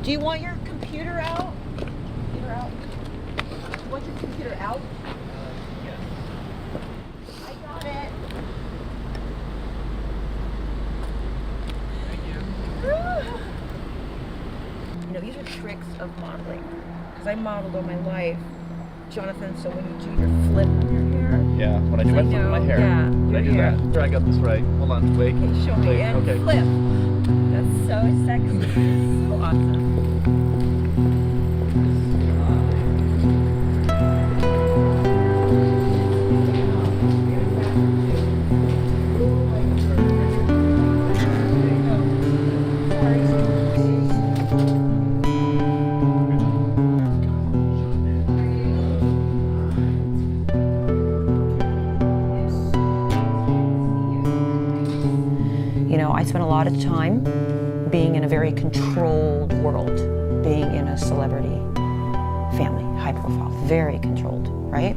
Do you want your computer out? Computer out? You want your computer out? Yes. I got it. Thank you. You know, these are tricks of modeling. Because I modeled all my life, Jonathan, so when you do your flip on your hair. Yeah, when I do my flip on my hair. Yeah, When I do your hair. that. Here, I got this right. Hold on, wait. Okay, show me. Wait, And okay. flip. That's so sexy. So awesome. You know, I spent a lot of time being in a very controlled world, being in a celebrity family, high profile, very controlled, right?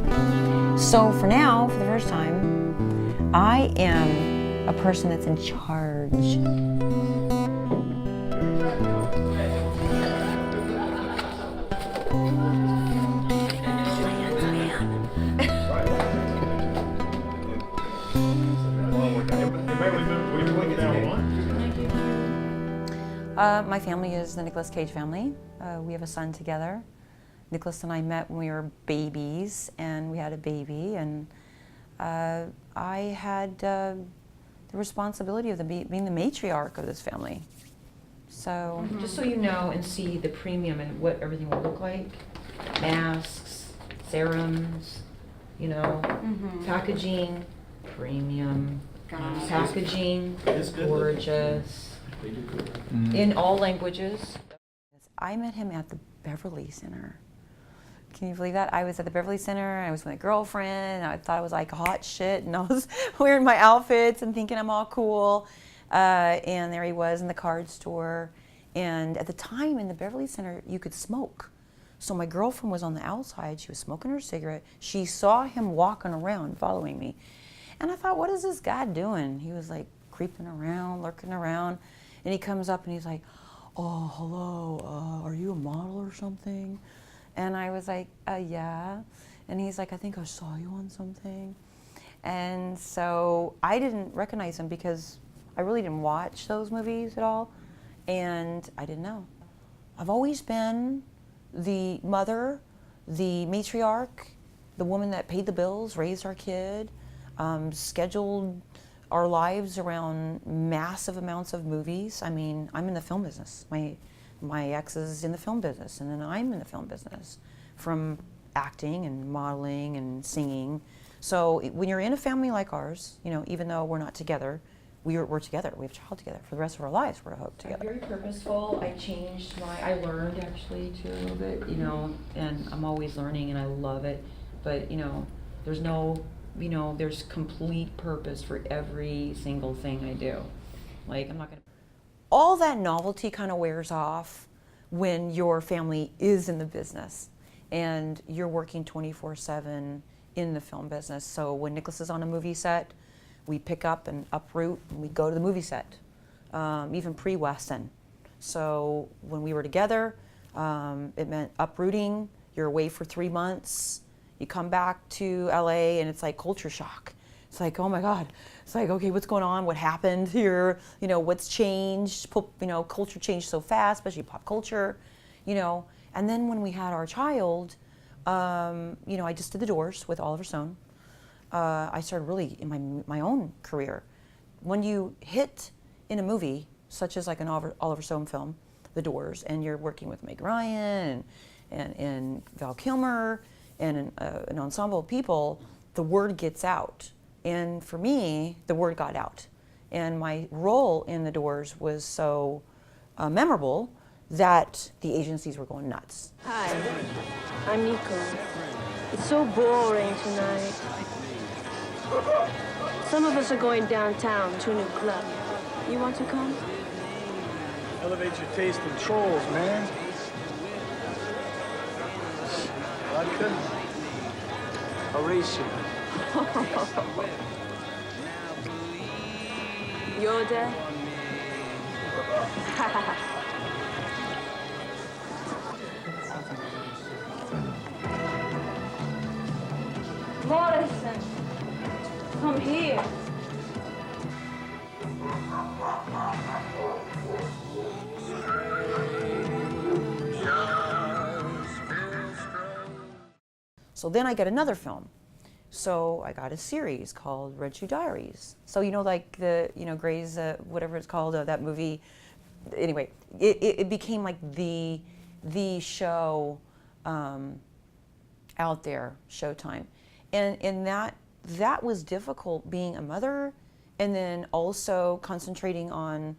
So for now, for the first time, I am a person that's in charge. My family is the Nicolas Cage family. We have a son together. Nicolas and I met when we were babies, and we had a baby, and I had the responsibility of being the matriarch of this family. So, just so you know and see the premium and what everything will look like, masks, serums, you know, packaging, premium, packaging, gorgeous. In all languages. I met him at the Beverly Center. Can you believe that? I was at the Beverly Center, I was with my girlfriend, and I thought I was like hot shit, and I was wearing my outfits and thinking I'm all cool. And there he was in the card store. And at the time in the Beverly Center, you could smoke. So my girlfriend was on the outside, she was smoking her cigarette. She saw him walking around, following me. And I thought, what is this guy doing? He was like creeping around, lurking around. And he comes up and he's like, oh, hello, are you a model or something? And I was like, yeah. And he's like, I think I saw you on something. And so I didn't recognize him because I really didn't watch those movies at all. And I didn't know. I've always been the mother, the matriarch, the woman that paid the bills, raised our kid, scheduled our lives around massive amounts of movies. I mean, I'm in the film business. My ex is in the film business, and then I'm in the film business, from acting and modeling and singing. So when you're in a family like ours, you know, even though we're not together, we're together. We have a child together. For the rest of our lives, we're hooked together. I'm very purposeful. I learned actually too a little bit, you know, and I'm always learning and I love it. But, you know, there's complete purpose for every single thing I do. Like, I'm not gonna... All that novelty kind of wears off when your family is in the business and you're working 24/7 in the film business. So when Nicolas is on a movie set, we pick up and uproot and we go to the movie set, even pre-Weston. So when we were together, it meant uprooting. You're away for 3 months. You come back to LA and it's like culture shock. It's like, oh my God. It's like, okay, what's going on? What happened here? You know, what's changed? You know, culture changed so fast, especially pop culture, you know. And then when we had our child, you know, I just did The Doors with Oliver Stone. I started really in my own career. When you hit in a movie, such as like an Oliver Stone film, The Doors, and you're working with Meg Ryan and Val Kilmer, and an ensemble of people, the word gets out. And for me, the word got out. And my role in The Doors was so memorable that the agencies were going nuts. Hi, I'm Nico. It's so boring tonight. Some of us are going downtown to a new club. You want to come? Elevate your taste in trolls, man. Vodka? Horatio. Yoda? here. So then I get another film. So I got a series called Red Shoe Diaries. So like the Grey's whatever it's called, that movie. Anyway, it became like the show out there, Showtime, and that was difficult, being a mother, and then also concentrating on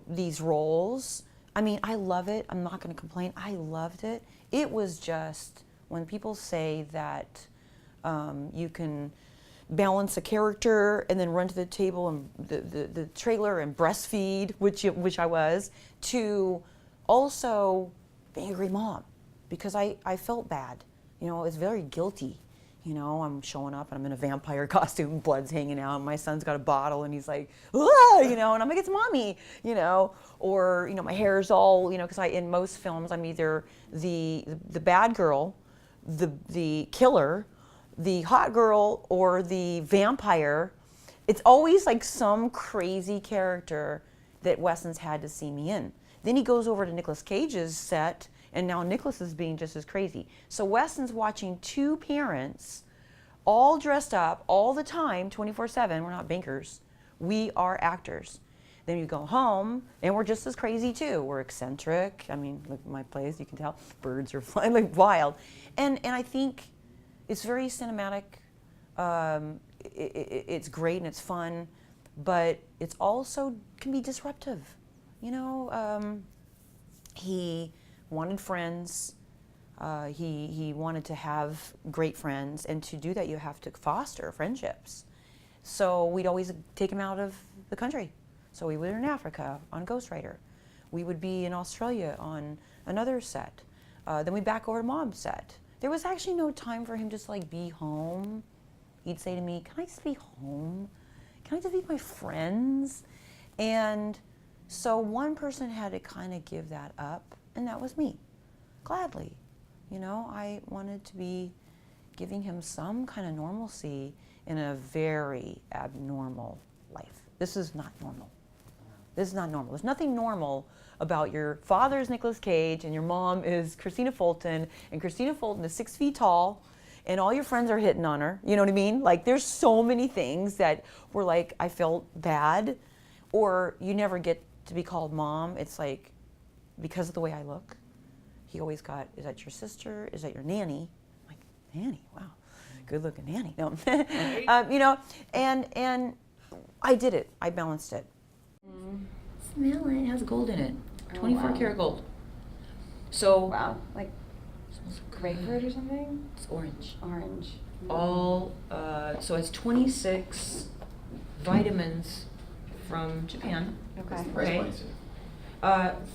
these roles. I mean, I love it. I'm not going to complain. I loved it. It was just, when people say that you can balance a character and then run to the table and the trailer and breastfeed, which I was, to also being a great mom, because I felt bad. I was very guilty. I'm showing up and I'm in a vampire costume, blood's hanging out, and my son's got a bottle and he's like, ah, and I'm like, it's mommy, or my hair's all, because in most films I'm either the bad girl, the killer, the hot girl, or the vampire. It's always like some crazy character that Wesson's had to see me in. Then he goes over to Nicolas Cage's set, and now Nicolas is being just as crazy. So Wesson's watching two parents all dressed up all the time, 24/7. We're not bankers. We are actors. Then you go home, and we're just as crazy too. We're eccentric. I mean, look at my place, you can tell. Birds are flying like wild. And I think it's very cinematic. It's great and it's fun, but it's also can be disruptive. He wanted friends. He wanted to have great friends, and to do that you have to foster friendships. So we'd always take him out of the country. So we were in Africa on Ghost Rider. We would be in Australia on another set. Then we'd back over to Mom's set. There was actually no time for him just like be home. He'd say to me, can I just be home? Can I just be with my friends? And so one person had to kind of give that up, and that was me, gladly. I wanted to be giving him some kind of normalcy in a very abnormal life. This is not normal. This is not normal. There's nothing normal about your father's Nicolas Cage and your mom is Christina Fulton, and Christina Fulton is 6 feet tall, and all your friends are hitting on her. You know what I mean? Like, there's so many things that were like, I felt bad, or you never get to be called mom. It's like, because of the way I look, he always got, is that your sister? Is that your nanny? I'm like, nanny? Wow, good looking nanny. No, and I did it. I balanced it. Smell it. It has gold in it. 24 karat gold. So Wow, like grapefruit or something? it's orange. Orange. All so it's 26 vitamins from Japan. Okay. Okay.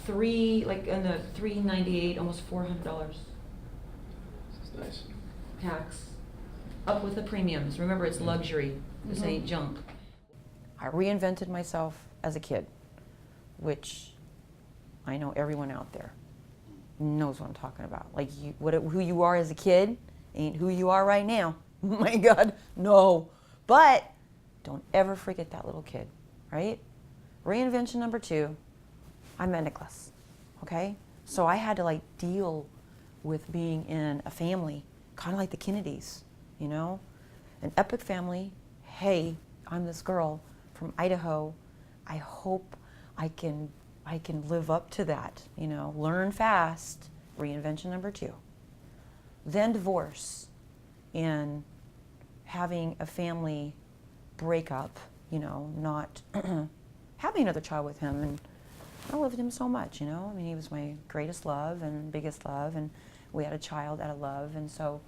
Three, like in the $398, almost $400 This is nice. tax. Up with the premiums. Remember, it's luxury. This ain't junk. I reinvented myself as a kid, which I know everyone out there knows what I'm talking about. Like, who you are as a kid ain't who you are right now. My God, no. But don't ever forget that little kid, right? Reinvention number 2, I met Nicolas, okay? So I had to like deal with being in a family, kind of like the Kennedys, an epic family. Hey, I'm this girl from Idaho. I hope I can live up to that, learn fast. Reinvention number 2. Then divorce and having a family breakup, not having another child with him. And I loved him so much, he was my greatest love and biggest love, and we had a child out of love. And so,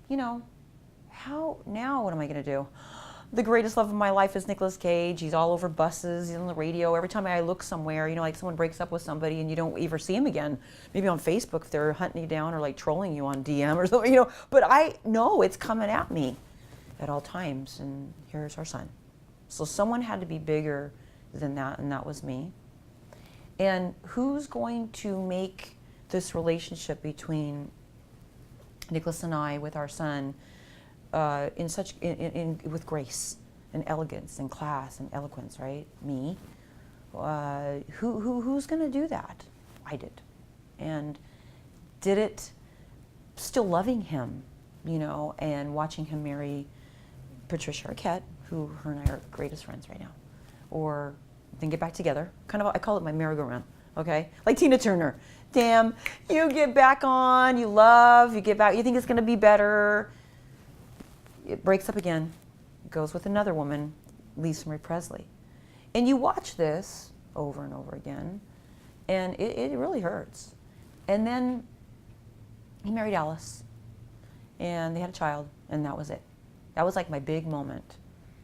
what am I going to do? The greatest love of my life is Nicolas Cage. He's all over buses, he's on the radio. Every time I look somewhere, like someone breaks up with somebody and you don't ever see him again. Maybe on Facebook if they're hunting you down or like trolling you on DM or something, But I know it's coming at me at all times, and here's our son. So someone had to be bigger than that, and that was me. And who's going to make this relationship between Nicolas and I with our son in such with grace and elegance and class and eloquence, right? Me. Who's going to do that? I did, and did it still loving him, you know, and watching him marry Patricia Arquette, who her and I are greatest friends right now, or then get back together. Kind of, I call it my merry-go-round. Okay, like Tina Turner. Damn, you get back on, you love, you get back, you think it's going to be better. It breaks up again, goes with another woman, Lisa Marie Presley. And you watch this over and over again, and it really hurts. And then he married Alice, and they had a child, and that was it. That was like my big moment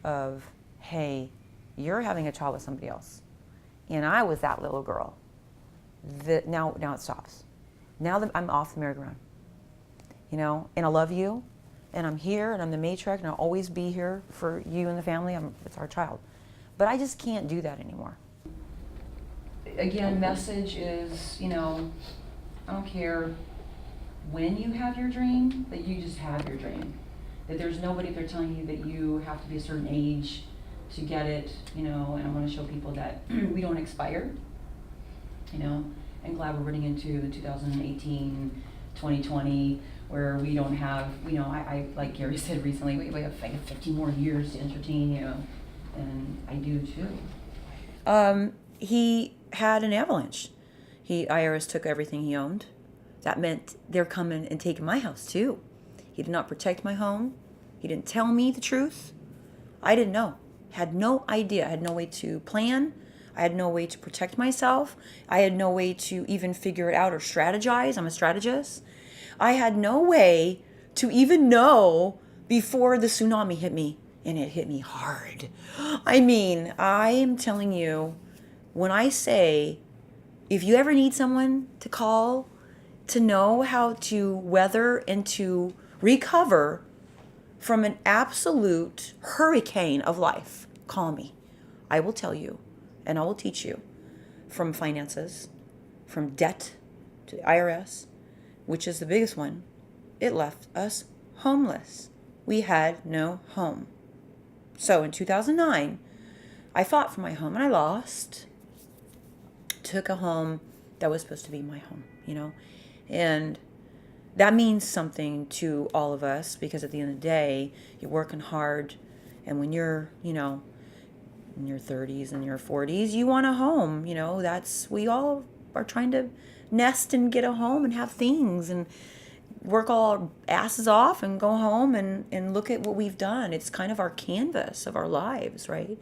of, hey, you're having a child with somebody else. And I was that little girl. Now it stops. Now that I'm off the merry-go-round, you know, and I love you, and I'm here, and I'm the matriarch, and I'll always be here for you and the family. It's our child. But I just can't do that anymore. Again, message is, you know, I don't care when you have your dream, that you just have your dream. That there's nobody there telling you that you have to be a certain age to get it, you know, and I want to show people that we don't expire, you know, and glad we're running into the 2018, 2020, where we don't have, you know, I like Gary said recently, we have like 15 more years to entertain you, and I do too. He had an avalanche. IRS took everything he owned. That meant they're coming and taking my house too. He did not protect my home. He didn't tell me the truth. I didn't know. Had no idea. I had no way to plan. I had no way to protect myself. I had no way to even figure it out or strategize. I'm a strategist. I had no way to even know before the tsunami hit me, and it hit me hard. I mean, I am telling you, when I say, if you ever need someone to call to know how to weather and to recover from an absolute hurricane of life, call me. I will tell you, and I will teach you, from finances, from debt to the IRS, which is the biggest one. It left us homeless. We had no home. So in 2009, I fought for my home and I lost. Took a home that was supposed to be my home, you know, and that means something to all of us, because at the end of the day, you're working hard, and when you're, you know, in your 30s and your 40s, you want a home, you know. We all are trying to nest and get a home and have things and work all our asses off and go home and look at what we've done. It's kind of our canvas of our lives, right?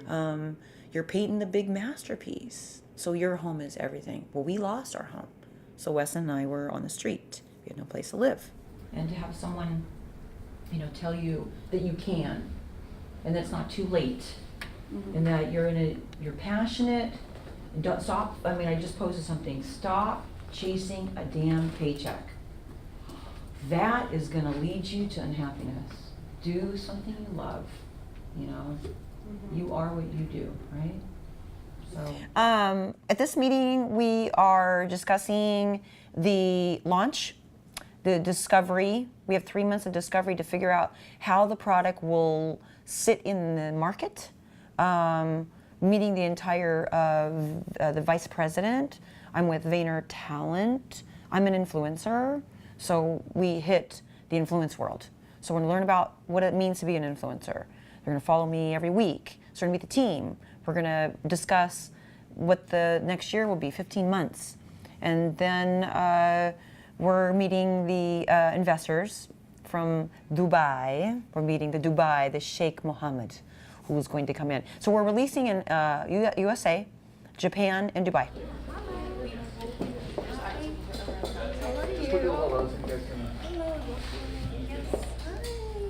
You're painting the big masterpiece. So your home is everything. Well, we lost our home. So Wes and I were on the street. We had no place to live. And to have someone, you know, tell you that you can, and that it's not too late, and that you're passionate, and don't stop. I mean, I just posted something. Stop chasing a damn paycheck. That is going to lead you to unhappiness. Do something you love. You know, you are what you do, right? So. At this meeting, we are discussing the launch, the discovery. We have 3 months of discovery to figure out how the product will sit in the market. Meeting the entire, the vice president. I'm with Vayner Talent. I'm an influencer. So we hit the influence world. So we're gonna learn about what it means to be an influencer. They're gonna follow me every week. So we're gonna meet the team. We're gonna discuss what the next year will be, 15 months. And then we're meeting the investors from Dubai. We're meeting the Sheikh Mohammed, who's going to come in. So we're releasing in USA, Japan, and Dubai.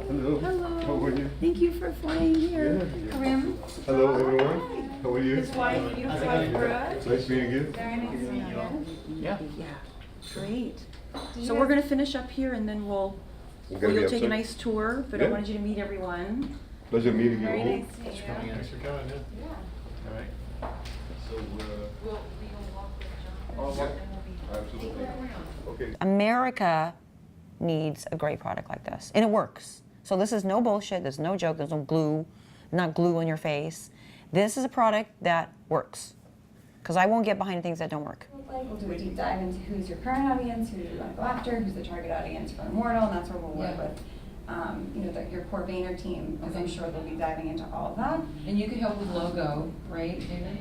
Hello. How are you? Thank you for flying here. Karim. Hello, everyone. How are you? His wife, beautiful wife, Brooke. Nice meeting you. Very nice to meet you. Yeah. Yeah, great. So we're gonna finish up here, and then We're you'll gonna be take a upset. nice tour, but I Yeah. wanted you to meet everyone. Pleasure meeting you Very all. nice to meet you. Thanks for coming, yeah. All right. So, We'll walk with John. Oh, and yeah. we'll be absolutely. Okay. America needs a great product like this, and it works. So this is no bullshit, there's no joke, there's no glue, not glue on your face. This is a product that works. Because I won't get behind things that don't work. We'll do a deep dive into who's your current audience, who you want to go after, who's the target audience for Immortal, and that's where we'll work with your core Vayner team, because I'm sure they'll be diving into all of that. And you could help with logo, right, David?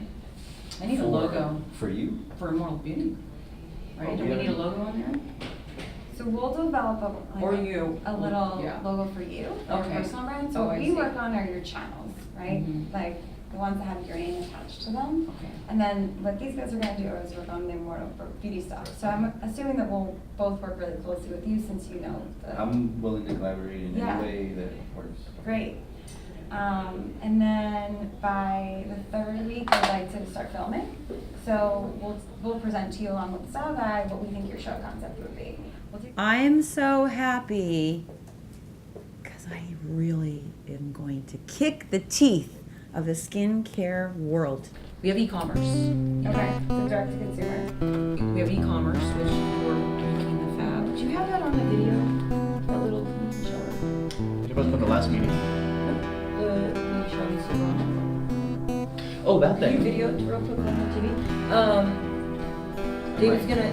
I need a logo For you? for Immortal Beauty, right? Do we need a logo on there? So we'll develop Or you. a little Yeah. logo for you, your Okay. personal brand. So Oh, what I we see. work on are your channels, right? Mhm. Like the ones that have your name attached to them. Okay. And then what these guys are going to do is work on the Immortal for beauty stuff. So I'm assuming that we'll both work really closely with you since you know the. I'm willing to collaborate in Yeah. any way that works. Great. And then by the third week, we'd like to start filming. So we'll present to you along with the style guide what we think your show concept would be. We'll do. I'm so happy because I really am going to kick the teeth of the skincare world. We have e-commerce. Okay, so direct to consumer. We have e-commerce, which we're making the fab. Do you have that on the video? That little short? It was from the last meeting. The show you saw. Oh, that Can you thing. video it real quick on the TV?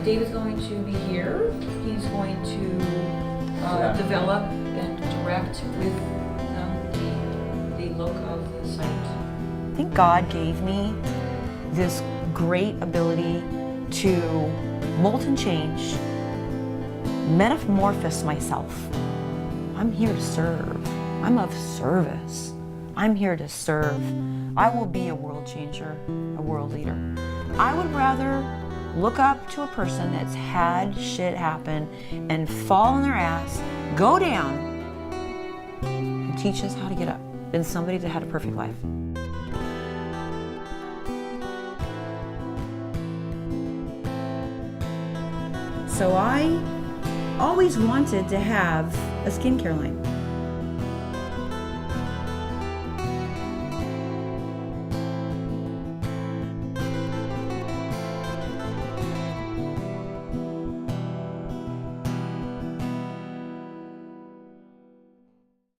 David's going to be here. He's going to develop and direct with the look of the site. I think God gave me this great ability to molt and change, metamorphose myself. I'm here to serve. I'm of service. I'm here to serve. I will be a world changer, a world leader. I would rather look up to a person that's had shit happen and fall on their ass, go down, and teach us how to get up than somebody that had a perfect life. So I always wanted to have a skincare line.